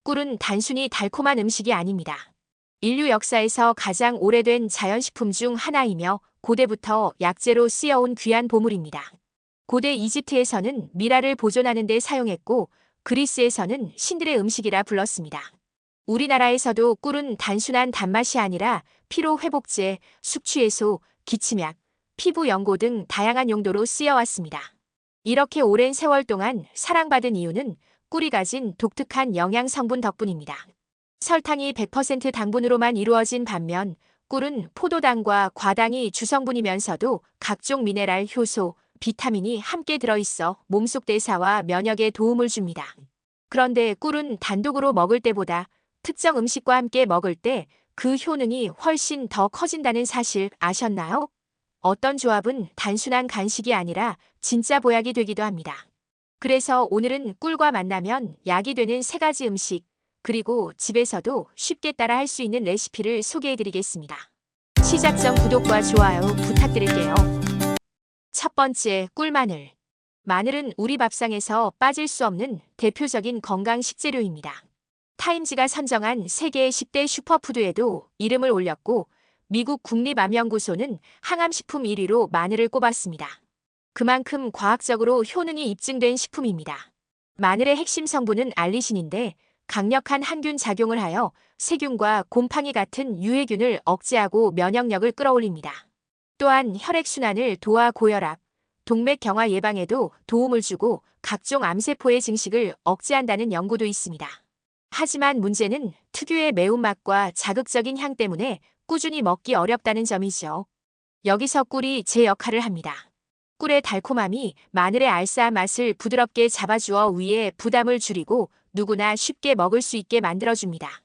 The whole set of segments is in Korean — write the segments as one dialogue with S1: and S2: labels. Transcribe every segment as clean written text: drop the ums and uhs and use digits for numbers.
S1: 꿀은 단순히 달콤한 음식이 아닙니다. 인류 역사에서 가장 오래된 자연식품 중 하나이며 고대부터 약재로 쓰여온 귀한 보물입니다. 고대 이집트에서는 미라를 보존하는 데 사용했고 그리스에서는 신들의 음식이라 불렀습니다. 우리나라에서도 꿀은 단순한 단맛이 아니라 피로회복제, 숙취해소, 기침약, 피부 연고 등 다양한 용도로 쓰여왔습니다. 이렇게 오랜 세월 동안 사랑받은 이유는 꿀이 가진 독특한 영양 성분 덕분입니다. 설탕이 100% 당분으로만 이루어진 반면 꿀은 포도당과 과당이 주성분이면서도 각종 미네랄, 효소, 비타민이 함께 들어있어 몸속 대사와 면역에 도움을 줍니다. 그런데 꿀은 단독으로 먹을 때보다 특정 음식과 함께 먹을 때 그 효능이 훨씬 더 커진다는 사실 아셨나요? 어떤 조합은 단순한 간식이 아니라 진짜 보약이 되기도 합니다. 그래서 오늘은 꿀과 만나면 약이 되는 3가지 음식, 그리고 집에서도 쉽게 따라 할 수 있는 레시피를 소개해드리겠습니다. 시작 전 구독과 좋아요 부탁드릴게요. 첫 번째, 꿀마늘. 마늘은 우리 밥상에서 빠질 수 없는 대표적인 건강 식재료입니다. 타임지가 선정한 세계 10대 슈퍼푸드에도 이름을 올렸고 미국 국립암연구소는 항암식품 1위로 마늘을 꼽았습니다. 그만큼 과학적으로 효능이 입증된 식품입니다. 마늘의 핵심 성분은 알리신인데 강력한 항균 작용을 하여 세균과 곰팡이 같은 유해균을 억제하고 면역력을 끌어올립니다. 또한 혈액순환을 도와 고혈압, 동맥경화 예방에도 도움을 주고 각종 암세포의 증식을 억제한다는 연구도 있습니다. 하지만 문제는 특유의 매운맛과 자극적인 향 때문에 꾸준히 먹기 어렵다는 점이죠. 여기서 꿀이 제 역할을 합니다. 꿀의 달콤함이 마늘의 알싸한 맛을 부드럽게 잡아주어 위에 부담을 줄이고 누구나 쉽게 먹을 수 있게 만들어줍니다.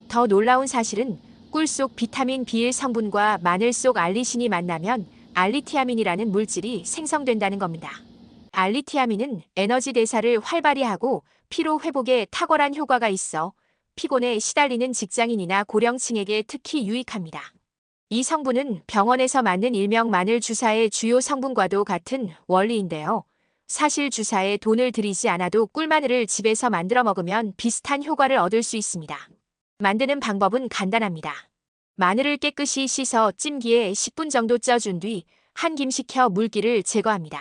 S1: 더 놀라운 사실은 꿀 속 비타민 B1 성분과 마늘 속 알리신이 만나면 알리티아민이라는 물질이 생성된다는 겁니다. 알리티아민은 에너지 대사를 활발히 하고 피로 회복에 탁월한 효과가 있어 피곤에 시달리는 직장인이나 고령층에게 특히 유익합니다. 이 성분은 병원에서 맞는 일명 마늘 주사의 주요 성분과도 같은 원리인데요. 사실 주사에 돈을 들이지 않아도 꿀마늘을 집에서 만들어 먹으면 비슷한 효과를 얻을 수 있습니다. 만드는 방법은 간단합니다. 마늘을 깨끗이 씻어 찜기에 10분 정도 쪄준 뒤 한 김 식혀 물기를 제거합니다.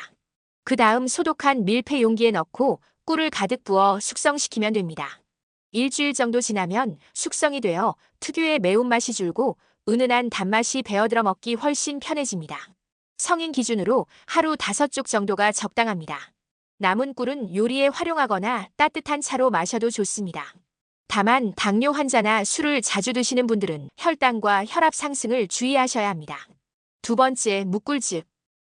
S1: 그 다음 소독한 밀폐 용기에 넣고 꿀을 가득 부어 숙성시키면 됩니다. 일주일 정도 지나면 숙성이 되어 특유의 매운맛이 줄고 은은한 단맛이 배어들어 먹기 훨씬 편해집니다. 성인 기준으로 하루 5쪽 정도가 적당합니다. 남은 꿀은 요리에 활용하거나 따뜻한 차로 마셔도 좋습니다. 다만 당뇨 환자나 술을 자주 드시는 분들은 혈당과 혈압 상승을 주의하셔야 합니다. 두 번째, 묵꿀즙.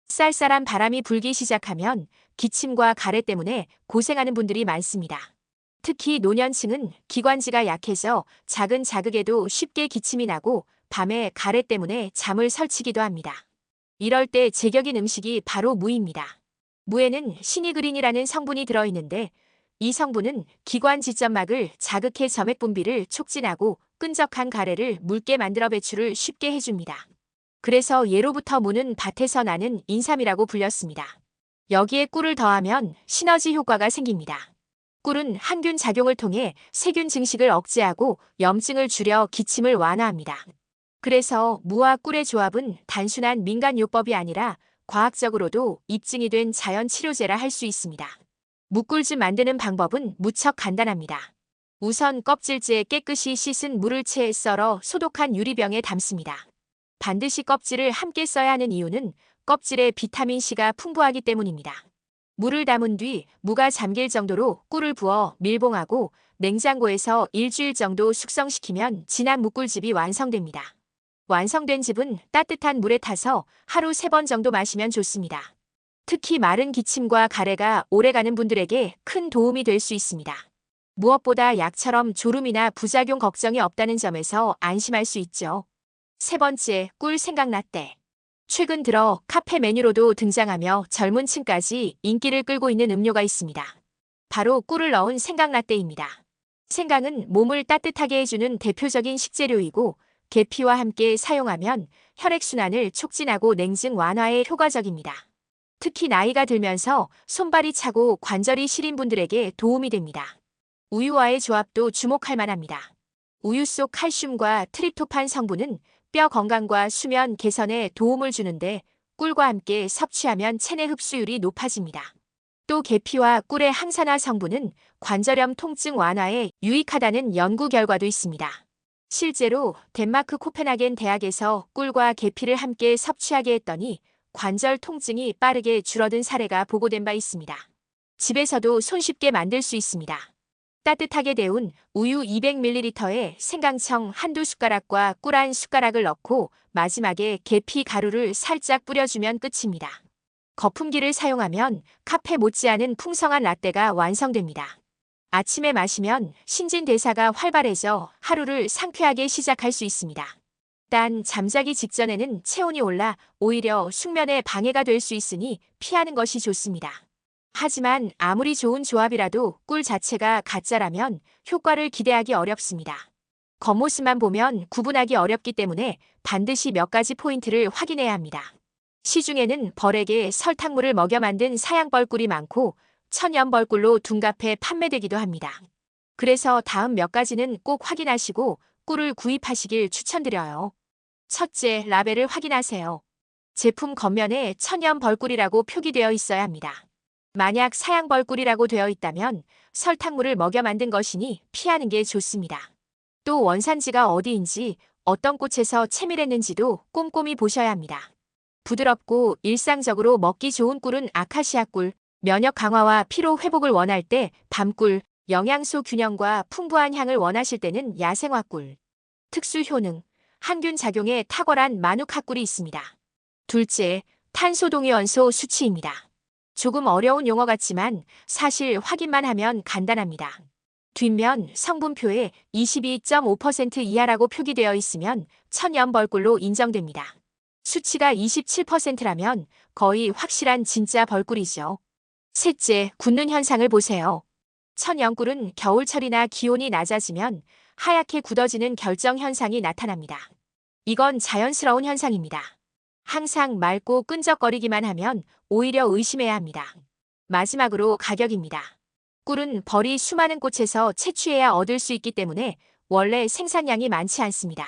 S1: 쌀쌀한 바람이 불기 시작하면 기침과 가래 때문에 고생하는 분들이 많습니다. 특히 노년층은 기관지가 약해서 작은 자극에도 쉽게 기침이 나고 밤에 가래 때문에 잠을 설치기도 합니다. 이럴 때 제격인 음식이 바로 무입니다. 무에는 시니그린이라는 성분이 들어있는데 이 성분은 기관지점막을 자극해 점액 분비를 촉진하고 끈적한 가래를 묽게 만들어 배출을 쉽게 해줍니다. 그래서 예로부터 무는 밭에서 나는 인삼이라고 불렸습니다. 여기에 꿀을 더하면 시너지 효과가 생깁니다. 꿀은 항균 작용을 통해 세균 증식을 억제하고 염증을 줄여 기침을 완화합니다. 그래서 무와 꿀의 조합은 단순한 민간요법이 아니라 과학적으로도 입증이 된 자연 치료제라 할 수 있습니다. 묵꿀즙 만드는 방법은 무척 간단합니다. 우선 껍질째 깨끗이 씻은 물을 채 썰어 소독한 유리병에 담습니다. 반드시 껍질을 함께 써야 하는 이유는 껍질에 비타민C가 풍부하기 때문입니다. 물을 담은 뒤 무가 잠길 정도로 꿀을 부어 밀봉하고 냉장고에서 일주일 정도 숙성시키면 진한 묵꿀즙이 완성됩니다. 완성된 즙은 따뜻한 물에 타서 하루 3번 정도 마시면 좋습니다. 특히 마른 기침과 가래가 오래가는 분들에게 큰 도움이 될 수 있습니다. 무엇보다 약처럼 졸음이나 부작용 걱정이 없다는 점에서 안심할 수 있죠. 세 번째, 꿀 생강라떼. 최근 들어 카페 메뉴로도 등장하며 젊은 층까지 인기를 끌고 있는 음료가 있습니다. 바로 꿀을 넣은 생강라떼입니다. 생강은 몸을 따뜻하게 해주는 대표적인 식재료이고 계피와 함께 사용하면 혈액순환을 촉진하고 냉증 완화에 효과적입니다. 특히 나이가 들면서 손발이 차고 관절이 시린 분들에게 도움이 됩니다. 우유와의 조합도 주목할 만합니다. 우유 속 칼슘과 트립토판 성분은 뼈 건강과 수면 개선에 도움을 주는데 꿀과 함께 섭취하면 체내 흡수율이 높아집니다. 또 계피와 꿀의 항산화 성분은 관절염 통증 완화에 유익하다는 연구 결과도 있습니다. 실제로 덴마크 코펜하겐 대학에서 꿀과 계피를 함께 섭취하게 했더니 관절 통증이 빠르게 줄어든 사례가 보고된 바 있습니다. 집에서도 손쉽게 만들 수 있습니다. 따뜻하게 데운 우유 200ml에 생강청 한두 숟가락과 꿀 한 숟가락을 넣고 마지막에 계피 가루를 살짝 뿌려주면 끝입니다. 거품기를 사용하면 카페 못지않은 풍성한 라떼가 완성됩니다. 아침에 마시면 신진대사가 활발해져 하루를 상쾌하게 시작할 수 있습니다. 단 잠자기 직전에는 체온이 올라 오히려 숙면에 방해가 될 수 있으니 피하는 것이 좋습니다. 하지만 아무리 좋은 조합이라도 꿀 자체가 가짜라면 효과를 기대하기 어렵습니다. 겉모습만 보면 구분하기 어렵기 때문에 반드시 몇 가지 포인트를 확인해야 합니다. 시중에는 벌에게 설탕물을 먹여 만든 사양벌꿀이 많고 천연벌꿀로 둔갑해 판매되기도 합니다. 그래서 다음 몇 가지는 꼭 확인하시고 꿀을 구입하시길 추천드려요. 첫째, 라벨을 확인하세요. 제품 겉면에 천연벌꿀이라고 표기되어 있어야 합니다. 만약 사양벌꿀이라고 되어 있다면 설탕물을 먹여 만든 것이니 피하는 게 좋습니다. 또 원산지가 어디인지 어떤 꽃에서 채밀했는지도 꼼꼼히 보셔야 합니다. 부드럽고 일상적으로 먹기 좋은 꿀은 아카시아 꿀, 면역 강화와 피로 회복을 원할 때 밤꿀, 영양소 균형과 풍부한 향을 원하실 때는 야생화 꿀. 특수 효능, 항균 작용에 탁월한 마누카 꿀이 있습니다. 둘째, 탄소 동위원소 수치입니다. 조금 어려운 용어 같지만 사실 확인만 하면 간단합니다. 뒷면 성분표에 22.5% 이하라고 표기되어 있으면 천연벌꿀로 인정됩니다. 수치가 27%라면 거의 확실한 진짜 벌꿀이죠. 셋째, 굳는 현상을 보세요. 천연꿀은 겨울철이나 기온이 낮아지면 하얗게 굳어지는 결정 현상이 나타납니다. 이건 자연스러운 현상입니다. 항상 맑고 끈적거리기만 하면 오히려 의심해야 합니다. 마지막으로 가격입니다. 꿀은 벌이 수많은 꽃에서 채취해야 얻을 수 있기 때문에 원래 생산량이 많지 않습니다.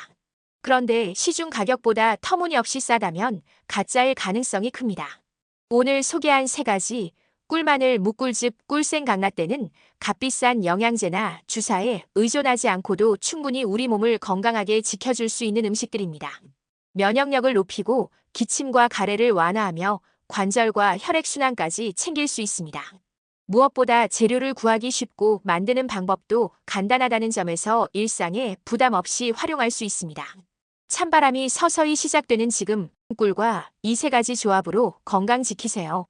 S1: 그런데 시중 가격보다 터무니없이 싸다면 가짜일 가능성이 큽니다. 오늘 소개한 세 가지 꿀마늘 무꿀즙 꿀생 강라떼는 값비싼 영양제나 주사에 의존하지 않고도 충분히 우리 몸을 건강하게 지켜줄 수 있는 음식들입니다. 면역력을 높이고 기침과 가래를 완화하며 관절과 혈액순환까지 챙길 수 있습니다. 무엇보다 재료를 구하기 쉽고 만드는 방법도 간단하다는 점에서 일상에 부담 없이 활용할 수 있습니다. 찬바람이 서서히 시작되는 지금 꿀과 이 세 가지 조합으로 건강 지키세요.